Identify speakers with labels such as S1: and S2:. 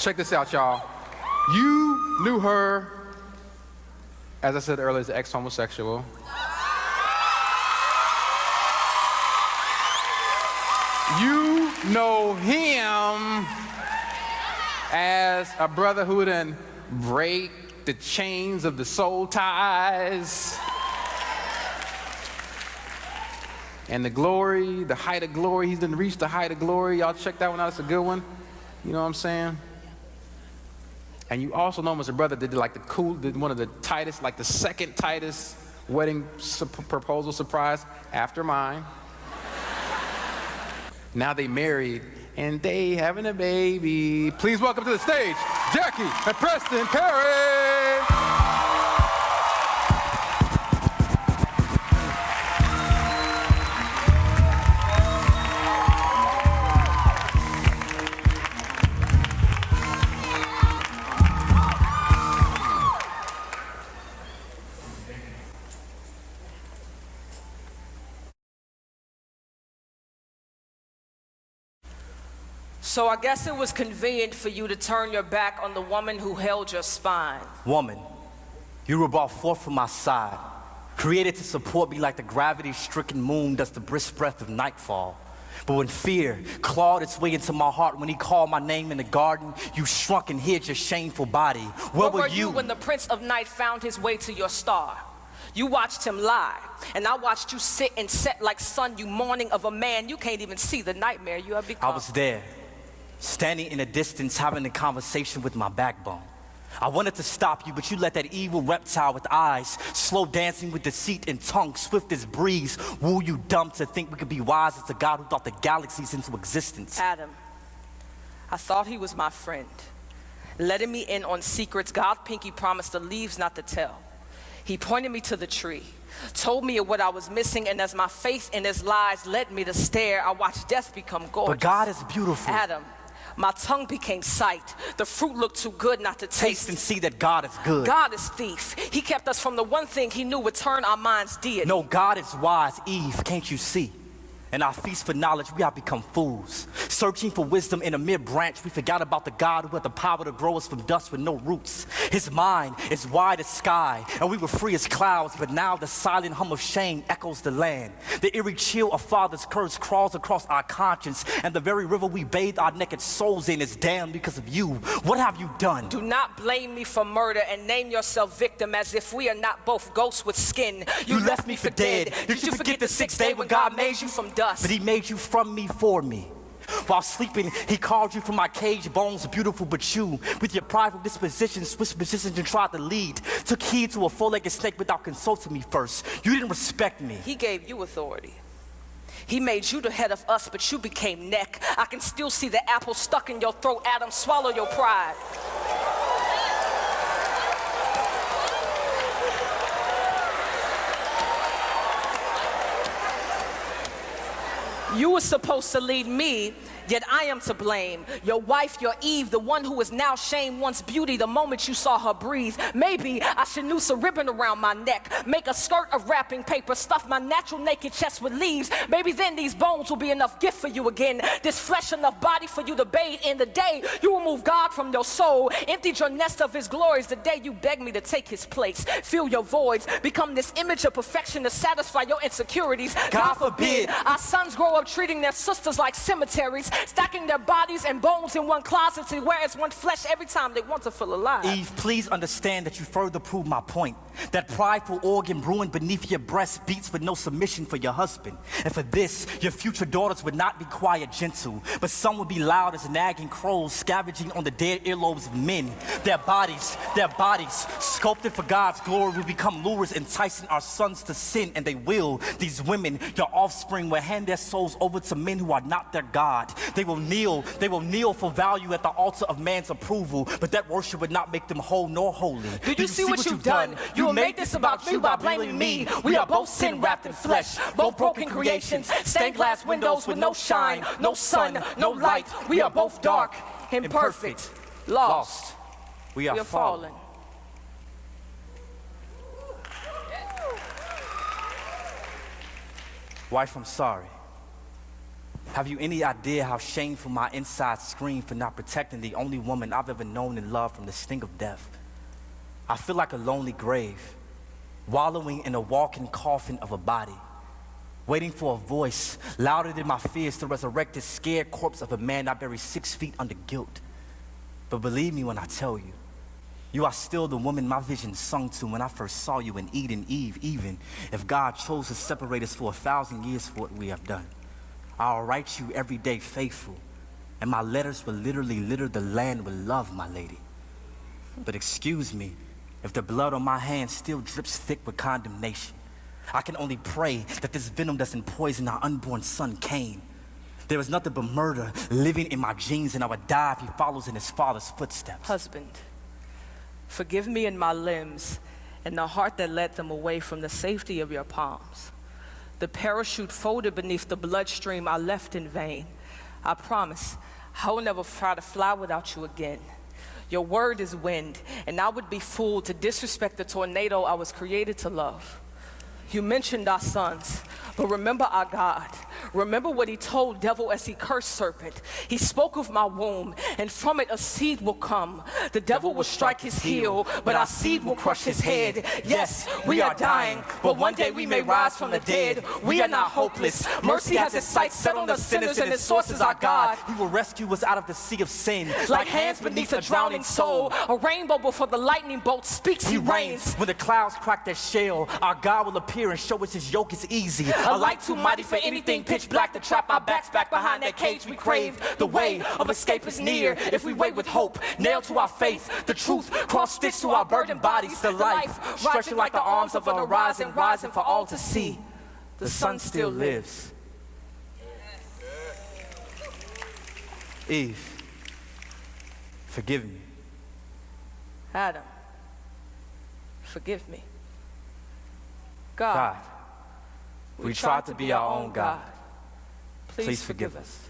S1: check this out, y'all. You knew her, as I said earlier, as an ex-homosexual. You know him as a brother who done break the chains of the soul ties. And the glory, the height of glory, he's done reached the height of glory. Y'all check that one out, it's a good one. You know what I'm saying? And you also know him as a brother that did one of the tightest, like the second tightest wedding proposal surprise after mine. Now they married and they having a baby. Please welcome to the stage, Jackie and Preston Perry.
S2: So I guess it was convenient for you to turn your back on the woman who held your spine.
S3: Woman, you were brought forth from my side, created to support me like the gravity-stricken moon does the brisk breath of nightfall. But when fear clawed its way into my heart, when he called my name in the garden, you shrunk and hid your shameful body. Where were you
S2: when the Prince of Night found his way to your star? You watched him lie, and I watched you sit and set like sun, you mourning of a man you can't even see the nightmare you have become.
S3: I was there, standing in a distance, having a conversation with my backbone. I wanted to stop you, but you let that evil reptile with eyes, slow dancing with deceit and tongue, swift as breeze, woo you dumb to think we could be wise as the God who thought the galaxies into existence.
S2: Adam, I thought he was my friend, letting me in on secrets God Pinky promised the leaves not to tell. He pointed me to the tree, told me of what I was missing, and as my faith in his lies led me to stare, I watched death become gorgeous.
S3: But God is beautiful.
S2: Adam, my tongue became sight. The fruit looked too good not to taste.
S3: Taste and see that God is good.
S2: God is thief. He kept us from the one thing he knew would turn our minds deity.
S3: No, God is wise. Eve, can't you see? In our feast for knowledge, we have become fools. Searching for wisdom in a mere branch, we forgot about the God who had the power to grow us from dust with no roots. His mind is wide as sky, and we were free as clouds, but now the silent hum of shame echoes the land. The eerie chill of Father's curse crawls across our conscience, and the very river we bathe our naked souls in is damned because of you. What have you done?
S2: Do not blame me for murder and name yourself victim as if we are not both ghosts with skin.
S3: You left me for dead. Did you forget the sixth day when God made you from dust? But he made you from me for me. While sleeping, he called you from my cage bones, beautiful but you, with your prideful disposition, switched positions and tried to lead. Took heed to a four-legged snake without consulting me first. You didn't respect me.
S2: He gave you authority. He made you the head of us, but you became neck. I can still see the apple stuck in your throat. Adam, swallow your pride. You were supposed to lead me, yet I am to blame. Your wife, your Eve, the one who is now shamed once beauty the moment you saw her breathe. Maybe I should noose a ribbon around my neck, make a skirt of wrapping paper, stuff my natural naked chest with leaves. Maybe then these bones will be enough gift for you again, this flesh enough body for you to bathe in. The day you will move God from your soul, emptied your nest of his glories, the day you beg me to take his place, fill your voids, become this image of perfection to satisfy your insecurities.
S3: God forbid
S2: our sons grow up treating their sisters like cemeteries, stacking their bodies and bones in one closet to wear as one flesh every time they want to feel alive.
S3: Eve, please understand that you further prove my point. That prideful organ brewing beneath your breast beats with no submission for your husband. And for this, your future daughters would not be quiet, gentle, but some would be loud as nagging crows scavenging on the dead earlobes of men. Their bodies, sculpted for God's glory, will become lures enticing our sons to sin, and they will. These women, your offspring, will hand their souls over to men who are not their God. They will kneel for value at the altar of man's approval, but that worship would not make them whole nor holy.
S2: Do you see what you've done? You made this about you by blaming me. We are both sin wrapped in flesh, both broken creations, stained glass windows with no shine, no sun, no light. We are both dark, imperfect, lost.
S3: We are fallen. Wife, I'm sorry. Have you any idea how shameful my insides scream for not protecting the only woman I've ever known and loved from the sting of death? I feel like a lonely grave, wallowing in a walking coffin of a body, waiting for a voice louder than my fears to resurrect the scared corpse of a man I buried 6 feet under guilt. But believe me when I tell you, you are still the woman my vision sung to when I first saw you in Eden Eve, even if God chose to separate us for 1,000 years for what we have done. I'll write you every day faithful, and my letters will literally litter the land with love, my lady. But excuse me, if the blood on my hands still drips thick with condemnation, I can only pray that this venom doesn't poison our unborn son, Cain. There is nothing but murder living in my genes, and I would die if he follows in his father's footsteps.
S2: Husband, forgive me in my limbs and the heart that led them away from the safety of your palms. The parachute folded beneath the bloodstream I left in vain. I promise I will never try to fly without you again. Your word is wind, and I would be fooled to disrespect the tornado I was created to love. You mentioned our sons, but remember our God. Remember what he told devil as he cursed serpent. He spoke of my womb, and from it a seed will come. The devil will strike his heel, but our seed will crush his head. Yes, we are dying, but one day we may rise from the dead. We are not hopeless. Mercy has its sights set on the sinners, and its source is our God.
S3: He will rescue us out of the sea of sin.
S2: Like hands beneath a drowning soul, a rainbow before the lightning bolt speaks, he reigns.
S3: When the clouds crack their shell, our God will appear and show us his yoke is easy.
S2: A light too mighty for anything pitch black to trap our backs back behind that cage we crave. The way of escape is near if we wait with hope, nailed to our faith. The truth cross-stitched to our burdened bodies. The life stretching like the arms of an horizon, rising for all to see. The sun still lives. Eve, forgive me. Adam, forgive me. God,
S3: We tried to be our own God.
S2: Please forgive us.